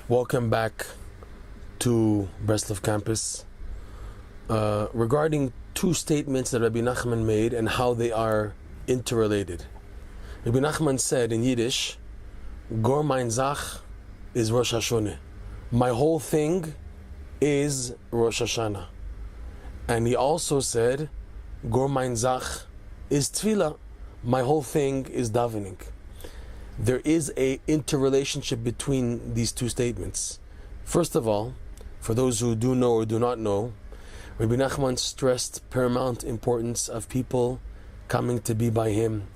Welcome back to Breslov campus. Regarding two statements that Rebbe Nachman made and how they are interrelated. Rebbe Nachman said in Yiddish, Gor mein Zach is Rosh Hashana. My whole thing is Rosh Hashana. And he also said, Gor mein Zach is Tefillah. My whole thing is davening. There is a interrelationship between these two statements. First of all, for those who do know or do not know, Rebbe Nachman stressed paramount importance of people coming to be by him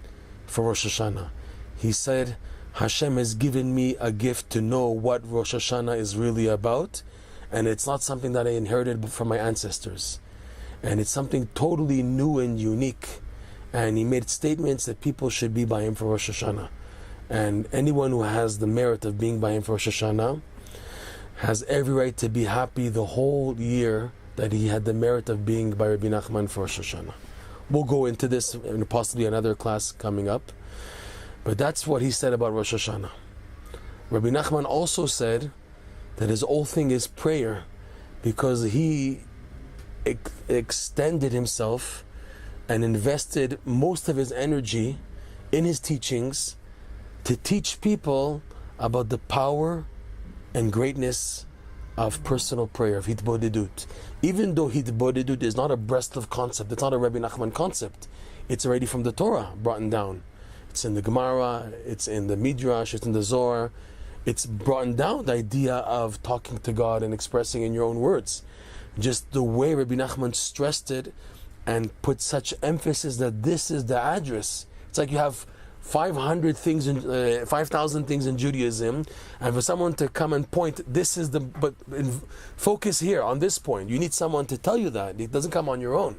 for Rosh Hashana. He said, Hashem has given me a gift to know what Rosh Hashana is really about, and it's not something that I inherited from my ancestors. And it's something totally new and unique. And he made statements that people should be by him for Rosh Hashana. And anyone who has the merit of being by him for Rosh Hashana has every right to be happy the whole year that he had the merit of being by Rebbe Nachman for Rosh Hashana. We'll go into this in possibly another class coming up. But that's what he said about Rosh Hashana. Rebbe Nachman also said that his whole thing is prayer, because he extended himself and invested most of his energy in his teachings to teach people about the power and greatness of personal prayer, of Hitbodedut. Even though Hitbodedut is not a Breslov concept, it's not a Rebbe Nachman concept, it's already from the Torah brought down. It's in the Gemara, it's in the Midrash, it's in the Zohar. It's brought down the idea of talking to God and expressing in your own words. Just the way Rebbe Nachman stressed it and put such emphasis that this is the address. It's like you have 5,000 things in Judaism, and for someone to come and point, this is focus here on this point. You need someone to tell you that. It doesn't come on your own.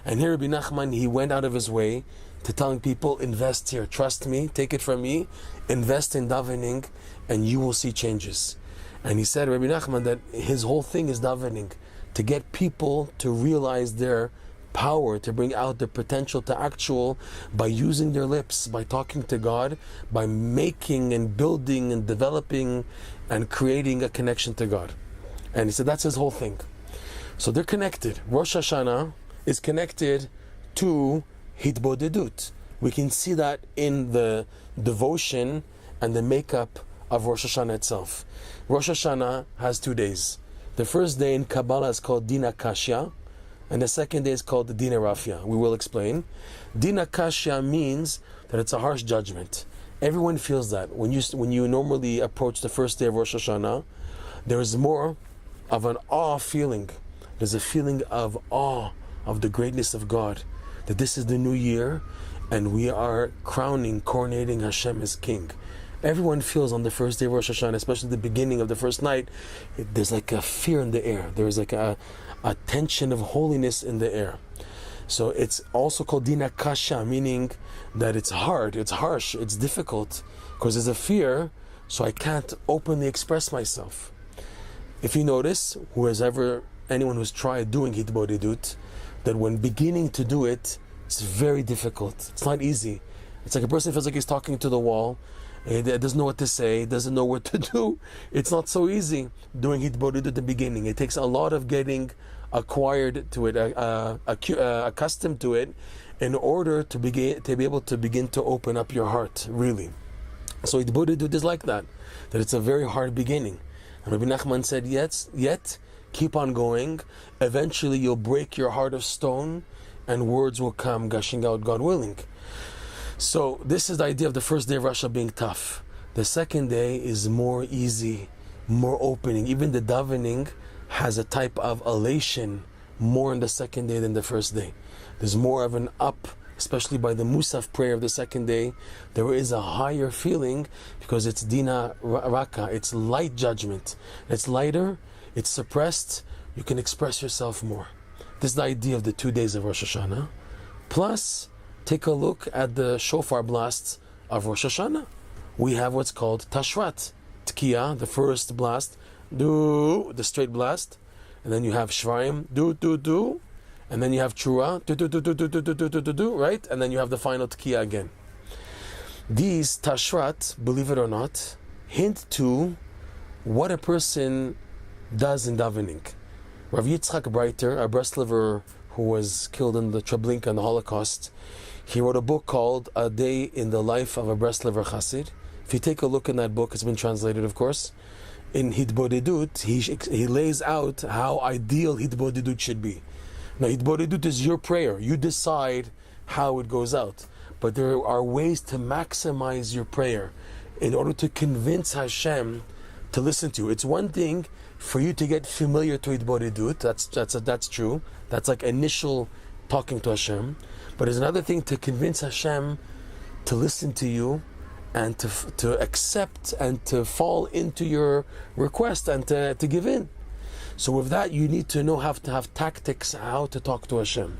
And here Rebbe Nachman, he went out of his way to telling people, invest here, trust me, take it from me, invest in davening, and you will see changes. And he said, Rebbe Nachman, that his whole thing is davening, to get people to realize their power, to bring out the potential to actual by using their lips, by talking to God, by making and building and developing and creating a connection to God. And he said that's his whole thing. So they're connected. Rosh Hashanah is connected to Hitbodedut. We can see that in the devotion and the makeup of Rosh Hashanah itself. Rosh Hashanah has 2 days. The first day in Kabbalah is called Din Akashya, and the second day is called the Din Rafia. We will explain. Din Akashya means that it's a harsh judgment. Everyone feels that. When you normally approach the first day of Rosh Hashanah, there is more of an awe feeling. There's a feeling of awe of the greatness of God, that this is the new year and we are coronating Hashem as King. Everyone feels on the first day of Rosh Hashanah, especially the beginning of the first night, there's like a fear in the air. There's like a tension of holiness in the air. So it's also called Din Akasha, meaning that it's hard, it's harsh, it's difficult, because there's a fear, so I can't openly express myself. If you notice, anyone who's tried doing Hitbodedut, that when beginning to do it, it's very difficult. It's not easy. It's like a person feels like he's talking to the wall. He doesn't know what to say, doesn't know what to do. It's not so easy doing Hitbodedut at the beginning. It takes a lot of getting acquired to it, accustomed to it, in order to be able to begin to open up your heart, really. So Hitbodedut is like that it's a very hard beginning. And Rebbe Nachman said, yet keep on going. Eventually you'll break your heart of stone, and words will come gushing out, God willing. So this is the idea of the first day of Rosh being tough. The second day is more easy, more opening. Even the davening has a type of elation more in the second day than the first day. There's more of an up, especially by the Musaf prayer of the second day. There is a higher feeling because it's Dina Raka, it's light judgment. It's lighter, it's suppressed, you can express yourself more. This is the idea of the 2 days of Rosh Hashanah. Plus, take a look at the shofar blasts of Rosh Hashanah. We have what's called Tashrat, Tkiya, the first blast, do, the straight blast, and then you have Shvarim, do, and then you have Trua, do, right? And then you have the final Tkiya again. These Tashrat, believe it or not, hint to what a person does in davening. Rav Yitzchak Breiter, a Breslover who was killed in the Treblinka in the Holocaust, he wrote a book called A Day in the Life of a Breslover Chassid. If you take a look in that book, it's been translated, of course. In Hitbodedut, he lays out how ideal Hitbodedut should be. Now, Hitbodedut is your prayer. You decide how it goes out. But there are ways to maximize your prayer in order to convince Hashem to listen to you. It's one thing for you to get familiar to Hitbodedut. That's true. That's like initial talking to Hashem. But it's another thing to convince Hashem to listen to you and to accept and to fall into your request and to give in. So with that, you need to know how to have tactics how to talk to Hashem.